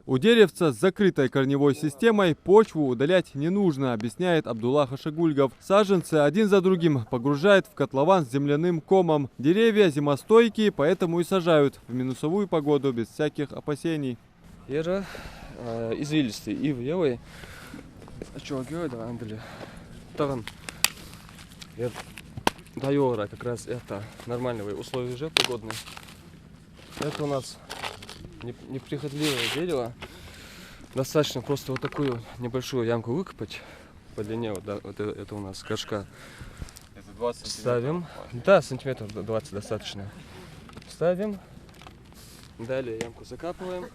У деревца с закрытой корневой системой почву удалять не нужно, объясняет Абдулла Хашагульгов. Саженцы один за другим погружает в котлован с земляным комом. Деревья зимостойкие, поэтому и сажают в минусовую погоду без всяких опасений. Ера извилистый, ивы, что говорю, андали. Таран. Дайора как раз это нормальные условия уже погодные. Это у нас неприхотливое дерево. Достаточно просто вот такую небольшую ямку выкопать по длине, вот, да, вот это у нас горшка. Это 20 ставим. Да, сантиметров 20 достаточно. Ставим. Далее ямку закапываем.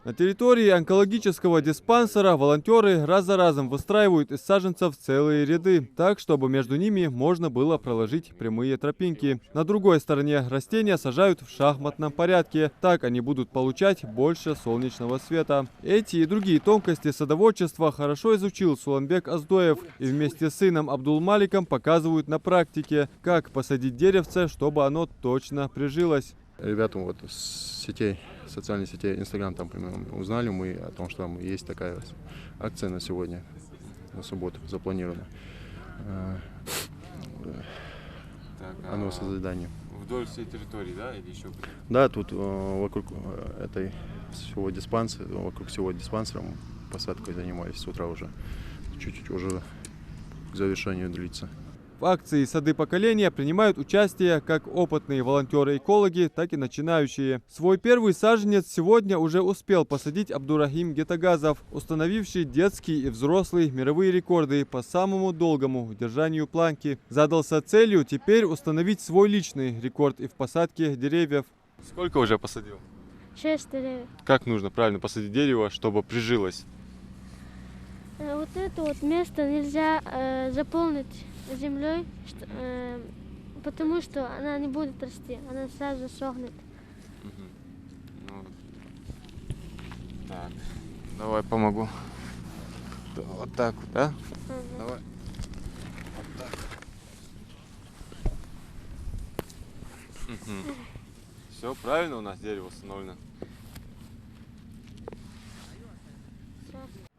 На территории онкологического диспансера волонтеры раз за разом выстраивают из саженцев целые ряды, так, чтобы между ними можно было проложить прямые тропинки. На другой стороне растения сажают в шахматном порядке, так они будут получать больше солнечного света. Эти и другие тонкости садоводчества хорошо изучил Суланбек Аздоев и вместе с сыном Абдулмаликом показывают на практике, как посадить деревце, чтобы оно точно прижилось. Ребята вот с сетей, социальных сетей, Инстаграм, там, примерно, узнали мы о том, что там есть такая акция на сегодня, на субботу запланирована. Оно созидание. Вдоль всей территории, да, или еще? Да, тут вокруг этой всего диспансера, вокруг всего диспансера посадкой занимались с утра уже. Чуть-чуть уже к завершению длится. В акции «Сады поколения» принимают участие как опытные волонтеры-экологи, так и начинающие. Свой первый саженец сегодня уже успел посадить Абдурахим Гетагазов, установивший детские и взрослые мировые рекорды по самому долгому удержанию планки. Задался целью теперь установить свой личный рекорд и в посадке деревьев. Сколько уже посадил? 6 деревьев. Как нужно правильно посадить дерево, чтобы прижилось? Вот это вот место нельзя заполнить землей, потому что она не будет расти, она сразу сохнет. Ну, так, давай помогу. Вот так вот, да? Давай. Вот так. Все правильно у нас дерево установлено.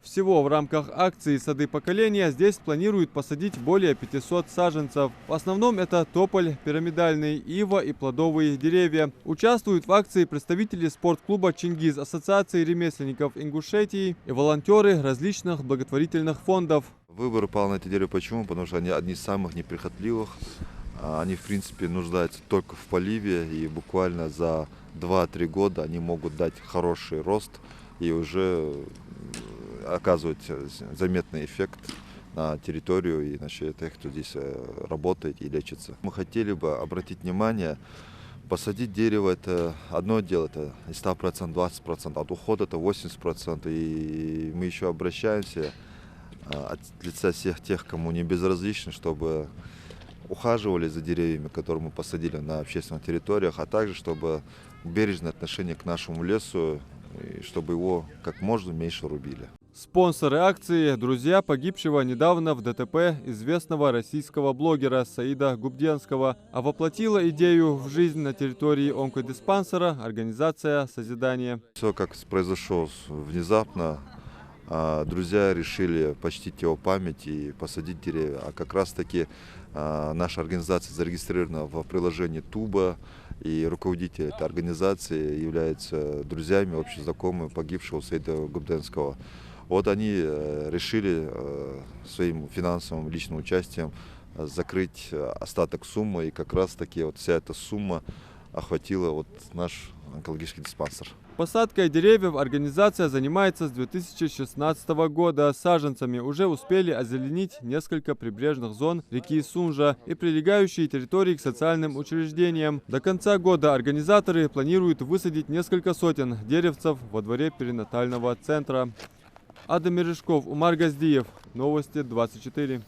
Всего в рамках акции «Сады поколения» здесь планируют посадить более 500 саженцев. В основном это тополь пирамидальный, ива и плодовые деревья. Участвуют в акции представители спортклуба «Чингиз», Ассоциации ремесленников Ингушетии и волонтеры различных благотворительных фондов. Выбор пал на эти деревья почему? Потому что они одни из самых неприхотливых. Они, в принципе, нуждаются только в поливе, и буквально за 2-3 года они могут дать хороший рост и уже оказывать заметный эффект на территорию и на тех, кто здесь работает и лечится. Мы хотели бы обратить внимание, посадить дерево — это одно дело, это 100%, 20%, от ухода это 80%. И мы еще обращаемся от лица всех тех, кому не безразлично, чтобы ухаживали за деревьями, которые мы посадили на общественных территориях, а также чтобы бережное отношение к нашему лесу, и чтобы его как можно меньше рубили. Спонсоры акции – друзья погибшего недавно в ДТП известного российского блогера Саида Губденского, а воплотила идею в жизнь на территории онкодиспансера организация «Созидание». Все как произошло внезапно. Друзья решили почтить его память и посадить деревья. А как раз таки наша организация зарегистрирована в приложении Туба, и руководитель этой организации являются друзьями, общими знакомыми погибшего Саида Губденского. Вот они решили своим финансовым личным участием закрыть остаток суммы, и как раз таки вот вся эта сумма охватила вот наш онкологический диспансер. Посадкой деревьев организация занимается с 2016 года. Саженцами уже успели озеленить несколько прибрежных зон реки Сунжа и прилегающие территории к социальным учреждениям. До конца года организаторы планируют высадить несколько сотен деревцев во дворе перинатального центра. Адам Мережков, Умар Газдиев. Новости 24.